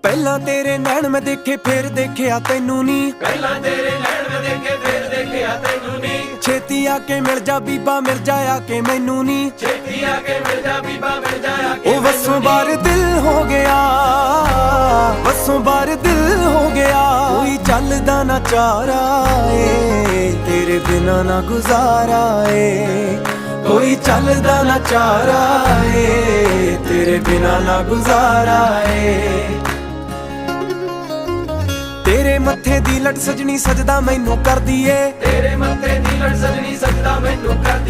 ਪਹਿਲਾਂ ਤੇਰੇ ਨੈਣ ਮੈਂ ਦੇਖੇ ਫਿਰ ਦੇਖਿਆ ਤੈਨੂੰ ਨੀ, ਪਹਿਲਾਂ ਤੇਰੇ ਨੈਣ ਮੈਂ ਦੇਖੇ ਫਿਰ ਦੇਖਿਆ ਤੈਨੂੰ ਨੀ। ਛੇਤੀ ਆ ਕੇ ਮਿਲ ਜਾ ਬੀਬਾ ਮਿਲ ਜਾ ਆ ਕੇ ਮੈਨੂੰ ਨੀ, ਛੇਤੀ ਆ ਕੇ ਮਿਲ ਜਾ ਬੀਬਾ ਮਿਲ ਜਾ ਆ ਕੇ ਉਹ ਵਸੋਂ ਬਾਹਰ ਦਿਲ ਹੋ ਗਿਆ, ਵਸੋਂ ਬਾਹਰ ਦਿਲ ਹੋ ਗਿਆ। ਕੋਈ ਚੱਲਦਾ ਨਾ ਚਾਰਾ ਏ ਤੇਰੇ ਬਿਨਾ ਨਾ ਗੁਜ਼ਾਰਾ ਏ, ਕੋਈ ਚੱਲਦਾ ਨਾ ਚਾਰਾ ਏ ਤੇਰੇ ਬਿਨਾ ਨਾ ਗੁਜ਼ਾਰਾ ਏ। ਤੇਰੇ ਮੱਥੇ ਦੀ ਲਟ ਸਜਣੀ ਸਜਦਾ ਮੈਨੂੰ ਕਰਦੀ ਏ, ਤੇਰੇ ਮੱਥੇ ਦੀ ਲੜ ਸਜਣੀ ਸਜਦਾ ਮੈਨੂੰ ਕਰਦੀ